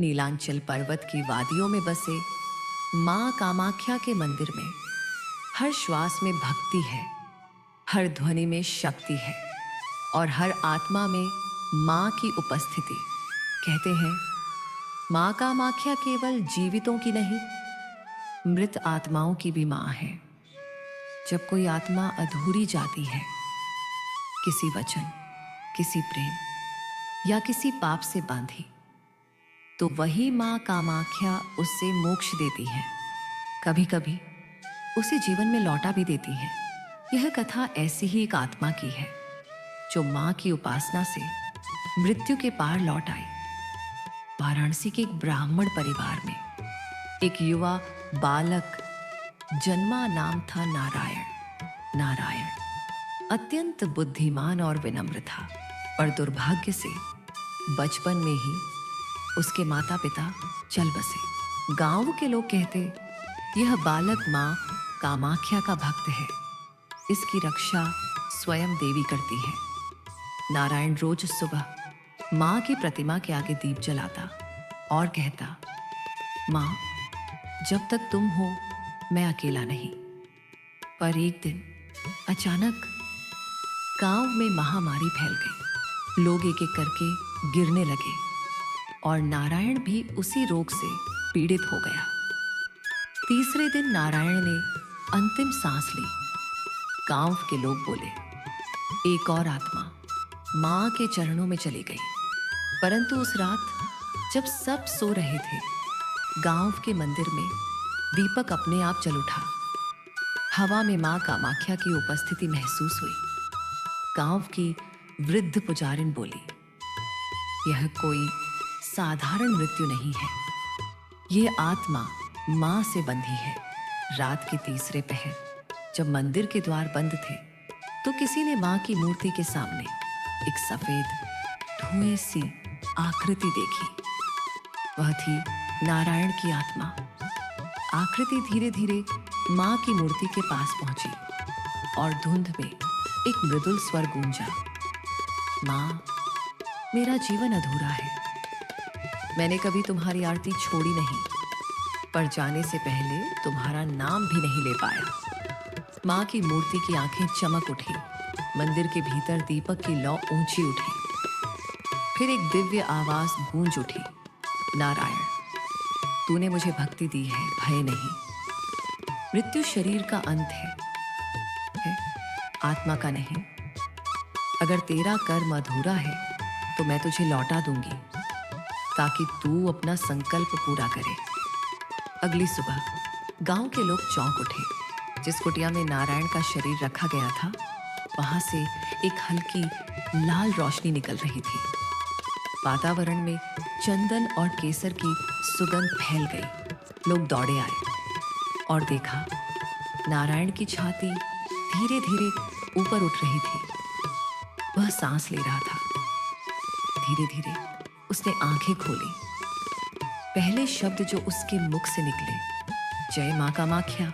नीलांचल पर्वत की वादियों में बसे मां कामाख्या के मंदिर में हर श्वास में भक्ति है, हर ध्वनि में शक्ति है और हर आत्मा में मां की उपस्थिति। कहते हैं मां कामाख्या केवल जीवितों की नहीं, मृत आत्माओं की भी मां है। जब कोई आत्मा अधूरी जाती है, किसी वचन, किसी प्रेम या किसी पाप से बांधी, तो वही मां कामाख्या उससे मोक्ष देती है। कभी कभी उसे जीवन में लौटा भी देती है। यह कथा ऐसी ही एक आत्मा की है जो मां की उपासना से मृत्यु के पार लौट आई। वाराणसी के एक ब्राह्मण परिवार में एक युवा बालक जन्मा, नाम था नारायण। नारायण अत्यंत बुद्धिमान और विनम्र था, और दुर्भाग्य से बचपन में ही उसके माता पिता चल बसे। गांव के लोग कहते, यह बालक मां कामाख्या का भक्त है, इसकी रक्षा स्वयं देवी करती है। नारायण रोज सुबह मां की प्रतिमा के आगे दीप जलाता और कहता, मां, जब तक तुम हो मैं अकेला नहीं। पर एक दिन अचानक गांव में महामारी फैल गई। लोग एक एक करके गिरने लगे और नारायण भी उसी रोग से पीड़ित हो गया। तीसरे दिन नारायण ने अंतिम सांस ली। गांव के लोग बोले, एक और आत्मा मां के चरणों में चली गई। परंतु उस रात जब सब सो रहे थे, गांव के मंदिर में दीपक अपने आप जल उठा। हवा में मां कामाख्या की उपस्थिति महसूस हुई। गांव की वृद्ध पुजारिन बोली, यह कोई साधारण मृत्यु नहीं है, ये आत्मा मां से बंधी है। रात के तीसरे पहर जब मंदिर के द्वार बंद थे, तो किसी ने मां की मूर्ति के सामने एक सफेद धुएं सी आकृति देखी। वह थी नारायण की आत्मा। आकृति धीरे धीरे मां की मूर्ति के पास पहुंची और धुंध में एक मृदुल स्वर गूंजा, मां, मेरा जीवन अधूरा है। मैंने कभी तुम्हारी आरती छोड़ी नहीं, पर जाने से पहले तुम्हारा नाम भी नहीं ले पाया। मां की मूर्ति की आंखें चमक उठी। मंदिर के भीतर दीपक की लौ ऊंची उठी। फिर एक दिव्य आवाज गूंज उठी, नारायण, तूने मुझे भक्ति दी है, भय नहीं। मृत्यु शरीर का अंत है, आत्मा का नहीं। अगर तेरा कर्म अधूरा है तो मैं तुझे लौटा दूंगी, ताकि तू अपना संकल्प पूरा करे। अगली सुबह गांव के लोग चौंक उठे। जिस कुटिया में नारायण का शरीर रखा गया था, वहां से एक हल्की लाल रोशनी निकल रही थी। वातावरण में चंदन और केसर की सुगंध फैल गई। लोग दौड़े आए और देखा, नारायण की छाती धीरे धीरे ऊपर उठ रही थी। वह सांस ले रहा था। धीरे धीरे उसने आंखें खोली। पहले शब्द जो उसके मुख से निकले, जय मां कामाख्या।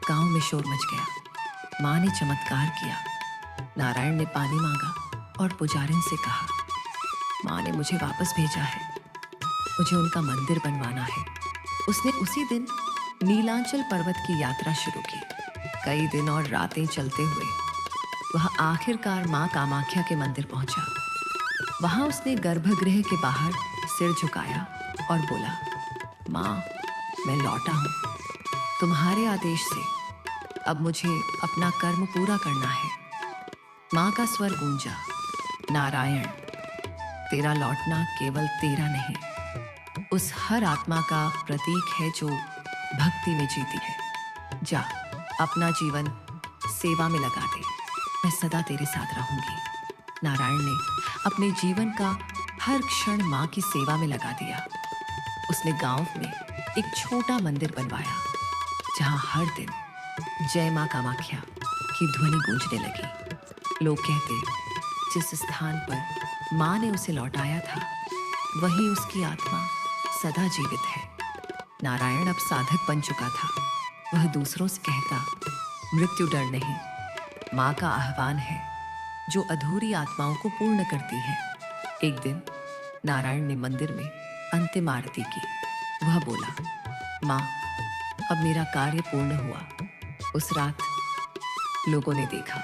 गांव में शोर मच गया। मां ने चमत्कार किया। नारायण ने पानी मांगा और पुजारिन से कहा, मां ने मुझे वापस भेजा है, मुझे उनका मंदिर बनवाना है। उसने उसी दिन नीलांचल पर्वत की यात्रा शुरू की। कई दिन और रातें चलते हुए वह आखिरकार मां कामाख्या के मंदिर पहुंचा। वहां उसने गर्भगृह के बाहर सिर झुकाया और बोला, मां, मैं लौटा हूं। तुम्हारे आदेश से अब मुझे अपना कर्म पूरा करना है। मां का स्वर गूंजा, नारायण, तेरा लौटना केवल तेरा नहीं, उस हर आत्मा का प्रतीक है जो भक्ति में जीती है। जा, अपना जीवन सेवा में लगा दे, मैं सदा तेरे साथ रहूंगी। नारायण ने अपने जीवन का हर क्षण मां की सेवा में लगा दिया। उसने गांव में एक छोटा मंदिर बनवाया, जहां हर दिन जय मां कामाख्या की ध्वनि गूंजने लगी। लोग कहते, जिस स्थान पर मां ने उसे लौटाया था, वहीं उसकी आत्मा सदा जीवित है। नारायण अब साधक बन चुका था। वह दूसरों से कहता, मृत्यु डर नहीं, मां का आह्वान है जो अधूरी आत्माओं को पूर्ण करती है। एक दिन नारायण ने मंदिर में अंतिम आरती की। वह बोला, माँ, अब मेरा कार्य पूर्ण हुआ। उस रात लोगों ने देखा,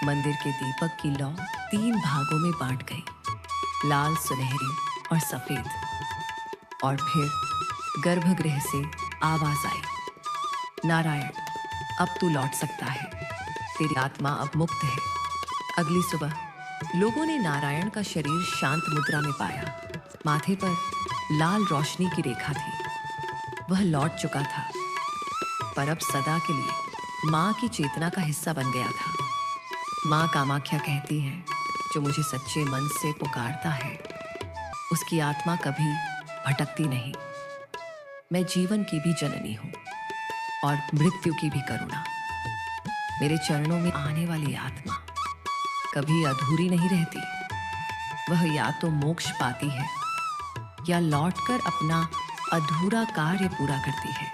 मंदिर के दीपक की लौ 3 भागों में बांट गई, लाल, सुनहरी और सफेद। और फिर गर्भगृह से आवाज आई, नारायण, अब तू लौट सकता है, तेरी आत्मा अब मुक्त है। अगली सुबह लोगों ने नारायण का शरीर शांत मुद्रा में पाया। माथे पर लाल रोशनी की रेखा थी। वह लौट चुका था, पर अब सदा के लिए माँ की चेतना का हिस्सा बन गया था। माँ कामाख्या कहती हैं, जो मुझे सच्चे मन से पुकारता है, उसकी आत्मा कभी भटकती नहीं। मैं जीवन की भी जननी हूँ और मृत्यु की भी करुणा। मेरे चरणों में आने वाली आत्मा कभी अधूरी नहीं रहती। वह या तो मोक्ष पाती है या लौटकर अपना अधूरा कार्य पूरा करती है।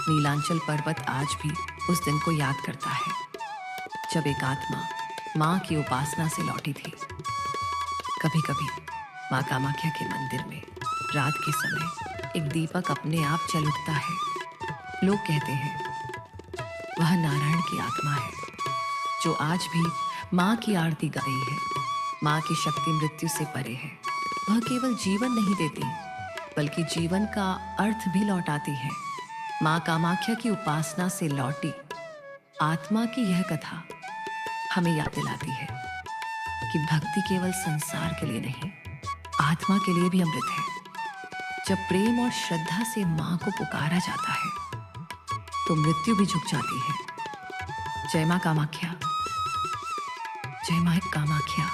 नीलांचल पर्वत आज भी उस दिन को याद करता है, जब एक आत्मा माँ की उपासना से लौटी थी। कभी कभी माँ कामाख्या के मंदिर में रात के समय एक दीपक अपने आप जल उठता है। लोग कहते हैं वह नारायण की आत्मा है, जो आज भी माँ की आरती गा रही है। माँ की शक्ति मृत्यु से परे है। वह केवल जीवन नहीं देती, बल्कि जीवन का अर्थ भी लौटाती है। माँ कामाख्या की उपासना से लौटी आत्मा की यह कथा हमें याद दिलाती है कि भक्ति केवल संसार के लिए नहीं, आत्मा के लिए भी अमृत है। जब प्रेम और श्रद्धा से माँ को पुकारा जाता है, तो मृत्यु भी झुक जाती है। जय माँ कामाख्या, जय माँ कामाख्या।